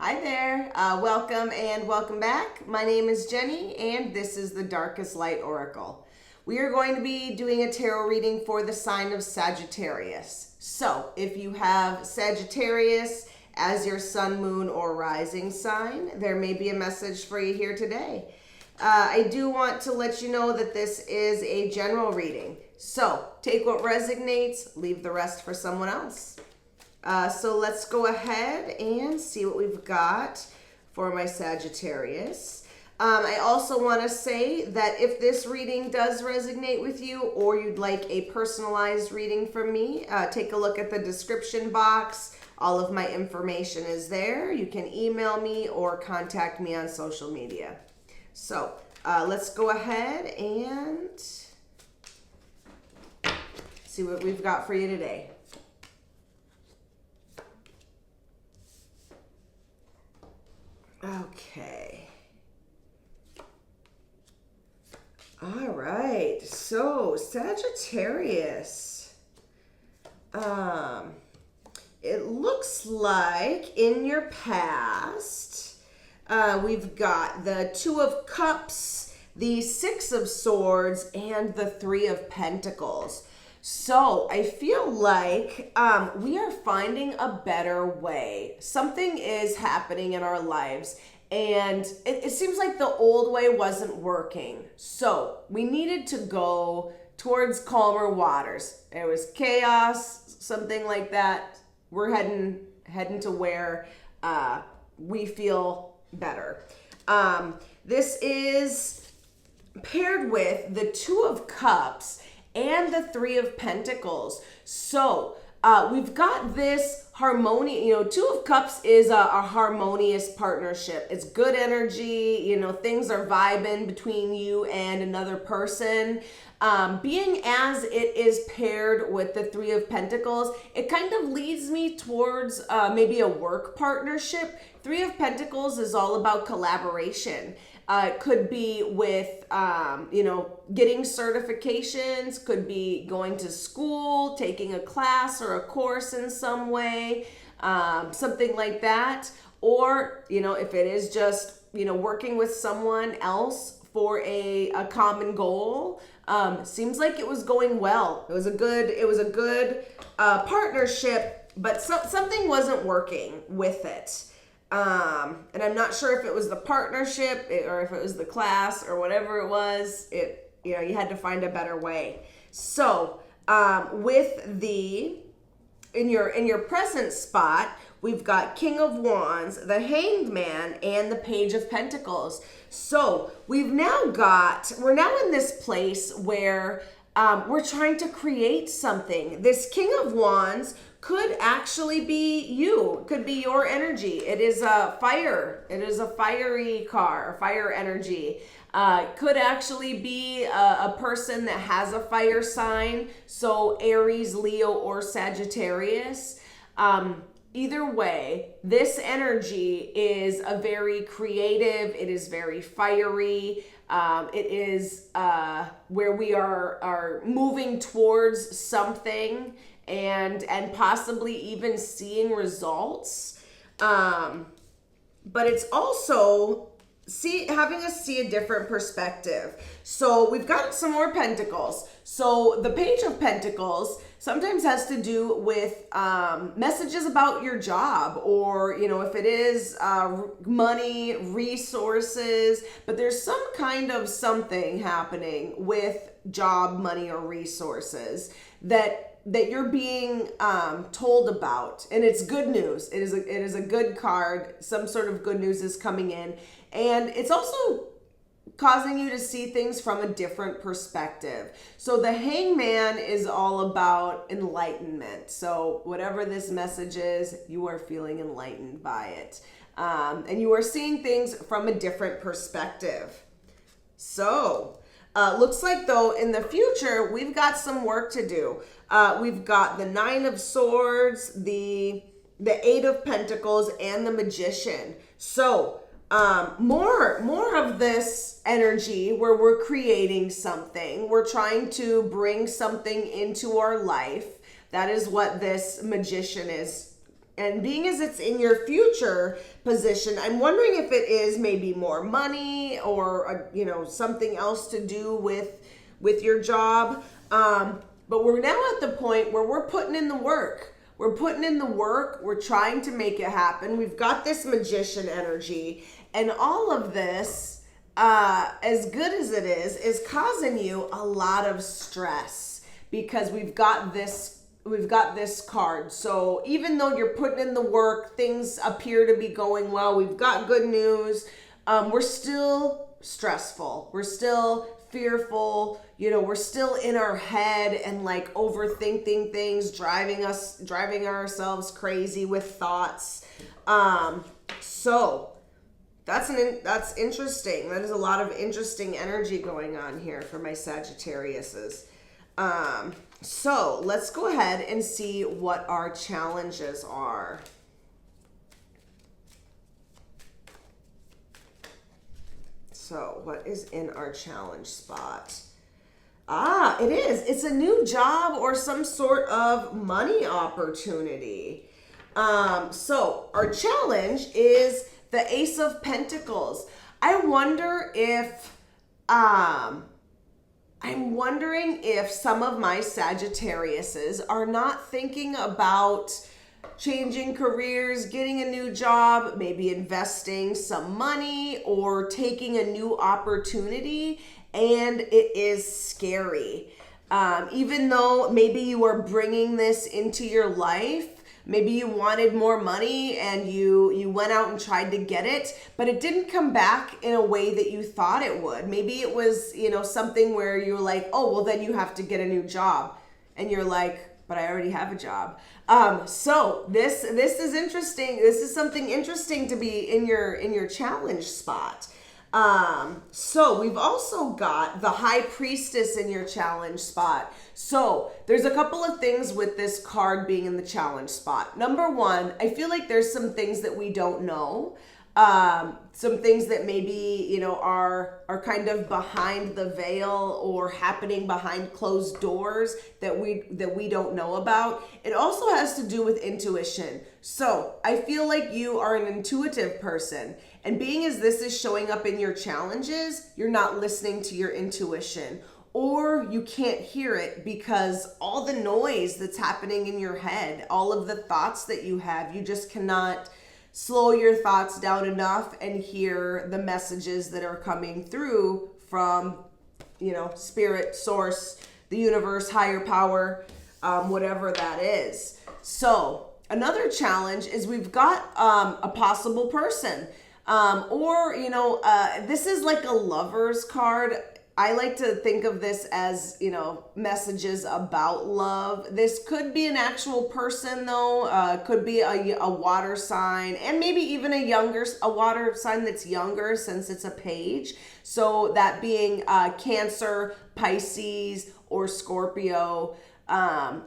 Hi there, welcome and welcome back. My name is Jenny and this is the Darkest Light Oracle. We are going to be doing a tarot reading for the sign of Sagittarius. So if you have Sagittarius as your sun, moon, or rising sign, there may be a message for you here today. I do want to let you know that this is a general reading. So take what resonates, leave the rest for someone else. So let's go ahead and see what we've got for my Sagittarius. I also want to say that if this reading does resonate with you or you'd like a personalized reading from me, take a look at the description box. All of my information is there. You can email me or contact me on social media. So let's go ahead and see what we've got for you today. Okay. All right. So Sagittarius. It looks like in your past, we've got the Two of Cups, the Six of Swords, and the Three of Pentacles. So I feel like we are finding a better way. Something is happening in our lives and it seems like the old way wasn't working. So we needed to go towards calmer waters. It was chaos, something like that. We're heading to where we feel better. This is paired with the Two of Cups and the Three of Pentacles. So we've got this harmony. Two of Cups is a harmonious partnership. It's good energy. Things are vibing between you and another person. Being as it is paired with the Three of Pentacles, it kind of leads me towards maybe a work partnership. Three of Pentacles is all about collaboration. It could be with, getting certifications, could be going to school, taking a class or a course in some way, something like that. Or, if it is just, working with someone else for a common goal, seems like it was going well. It was a good partnership, but something wasn't working with it. And I'm not sure if it was the partnership or if it was the class or whatever it was. You had to find a better way. So, in your present spot, we've got King of Wands, the Hanged Man, and the Page of Pentacles. So we're now in this place where we're trying to create something. This King of Wands could actually be you. It could be your energy. It is a fire. It is a fiery car, fire energy. Could actually be a person that has a fire sign. So Aries, Leo, or Sagittarius. Either way, this energy is a very creative. It is very fiery. It is where we are moving towards something and possibly even seeing results. But it's also having us see a different perspective. So we've got some more pentacles. So the Page of Pentacles sometimes has to do with messages about your job, or if it is money, resources, but there's some kind of something happening with job, money, or resources that you're being told about, and it's good news. It is a good card. Some sort of good news is coming in, and it's also causing you to see things from a different perspective. So the Hangman is all about enlightenment. So whatever this message is, you are feeling enlightened by it, and you are seeing things from a different perspective. So looks like though in the future we've got some work to do. We've got the Nine of Swords, the Eight of Pentacles, and the Magician. So more of this energy where we're creating something. We're trying to bring something into our life. That is what this Magician is And being as it's in your future position, I'm wondering if it is maybe more money or, something else to do with your job. But we're now at the point where we're putting in the work. We're putting in the work. We're trying to make it happen. We've got this magician energy. And all of this, as good as it is causing you a lot of stress because we've got this card. So even though you're putting in the work, things appear to be going well, we've got good news, we're still stressful. We're still fearful. We're still in our head and like overthinking things, driving ourselves crazy with thoughts. So that's interesting. That is a lot of interesting energy going on here for my Sagittariuses. So let's go ahead and see what our challenges are. So what is in our challenge spot? It is. It's a new job or some sort of money opportunity. So our challenge is the Ace of Pentacles. I'm wondering if some of my Sagittariuses are not thinking about changing careers, getting a new job, maybe investing some money or taking a new opportunity, and it is scary. Even though maybe you are bringing this into your life, maybe you wanted more money and you went out and tried to get it, but it didn't come back in a way that you thought it would. Maybe it was, something where you're like, oh, well, then you have to get a new job. And you're like, but I already have a job. So this is interesting. This is something interesting to be in your challenge spot. So we've also got the High Priestess in your challenge spot. So there's a couple of things with this card being in the challenge spot. Number one, I feel like there's some things that we don't know. Some things that maybe, are kind of behind the veil or happening behind closed doors that we don't know about. It also has to do with intuition. So I feel like you are an intuitive person, and being as this is showing up in your challenges, you're not listening to your intuition, or you can't hear it because all the noise that's happening in your head, all of the thoughts that you have, you just cannot slow your thoughts down enough and hear the messages that are coming through from, spirit, source, the universe, higher power, whatever that is. So another challenge is we've got a possible person, this is like a lover's card. I like to think of this as, messages about love. This could be an actual person though. Could be a water sign, and maybe even a water sign that's younger since it's a page. So that being Cancer, Pisces, or Scorpio,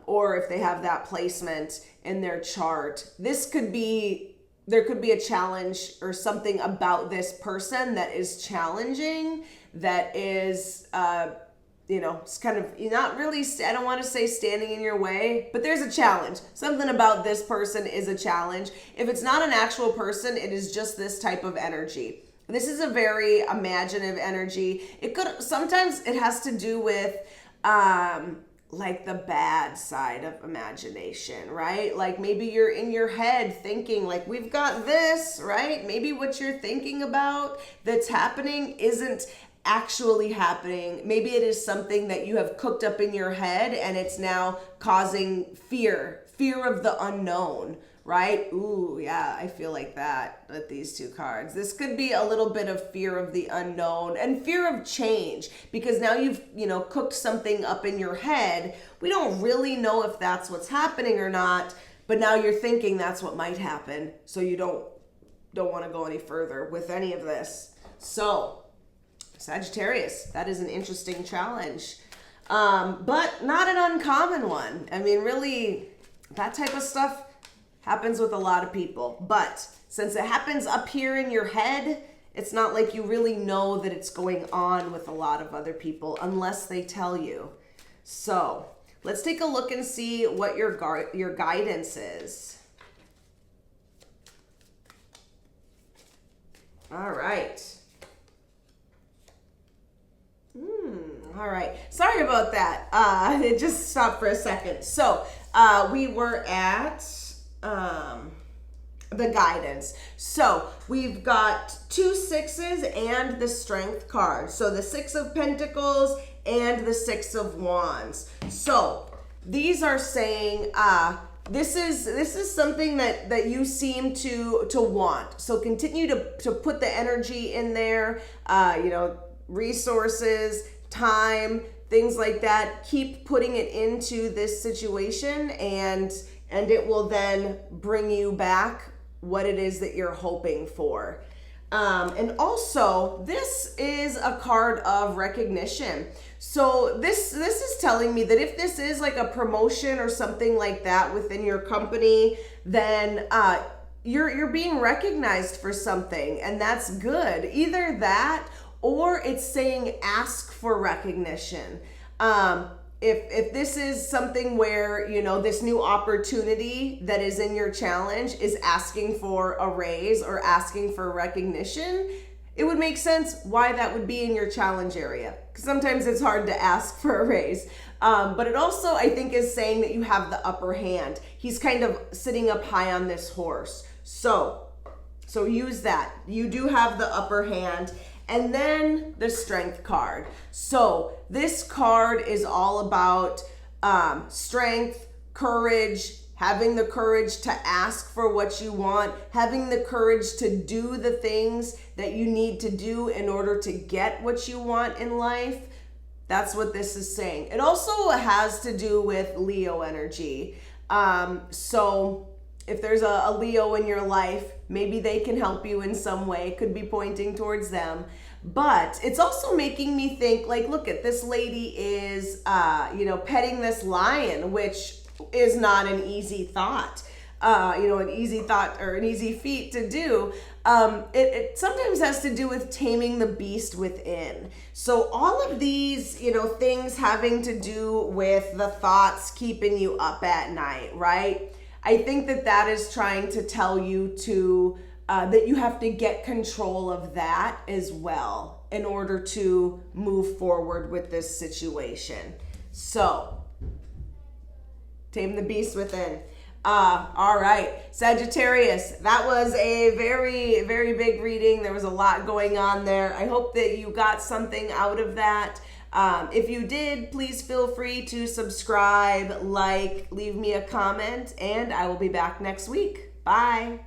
or if they have that placement in their chart. There could be a challenge or something about this person that is challenging, that is, it's kind of not really, I don't want to say standing in your way, but there's a challenge. Something about this person is a challenge. If it's not an actual person, it is just this type of energy. This is a very imaginative energy. Sometimes it has to do with, like the bad side of imagination, right? Like maybe you're in your head thinking like, we've got this, right? Maybe what you're thinking about that's happening isn't actually happening. Maybe it is something that you have cooked up in your head and it's now causing fear of the unknown, right? Ooh, yeah, I feel like that with these two cards. This could be a little bit of fear of the unknown and fear of change, because now you've, cooked something up in your head. We don't really know if that's what's happening or not, but now you're thinking that's what might happen. So you don't want to go any further with any of this. So Sagittarius, that is an interesting challenge, but not an uncommon one. I mean, really, that type of stuff happens with a lot of people, but since it happens up here in your head, it's not like you really know that it's going on with a lot of other people unless they tell you. So let's take a look and see what your guidance is. All right. All right. Sorry about that. It just stopped for a second. So we were at the guidance. So we've got 2 6s and the strength card. So the 6 of Pentacles and the 6 of Wands. So these are saying this is something that you seem to want. So continue to put the energy in there, resources, time, things like that. Keep putting it into this situation, and it will then bring you back what it is that you're hoping for. And also, this is a card of recognition. So this is telling me that if this is like a promotion or something like that within your company, then you're being recognized for something, and that's good. Either that, or it's saying ask for recognition. If this is something where, this new opportunity that is in your challenge is asking for a raise or asking for recognition, it would make sense why that would be in your challenge area. Because sometimes it's hard to ask for a raise. But it also, I think, is saying that you have the upper hand. He's kind of sitting up high on this horse. So use that. You do have the upper hand. And then the strength card. So this card is all about strength, courage, having the courage to ask for what you want, having the courage to do the things that you need to do in order to get what you want in life. That's what this is saying. It also has to do with Leo energy. So if there's a Leo in your life, maybe they can help you in some way. It could be pointing towards them. But it's also making me think, like, look at this lady is, petting this lion, which is not an easy thought. An easy thought or an easy feat to do. It sometimes has to do with taming the beast within. So all of these, things having to do with the thoughts keeping you up at night, right? I think that is trying to tell you to that you have to get control of that as well in order to move forward with this situation. So, tame the beast within. All right, Sagittarius, that was a very, very big reading. There was a lot going on there. I hope that you got something out of that. If you did, please feel free to subscribe, leave me a comment, and I will be back next week. Bye.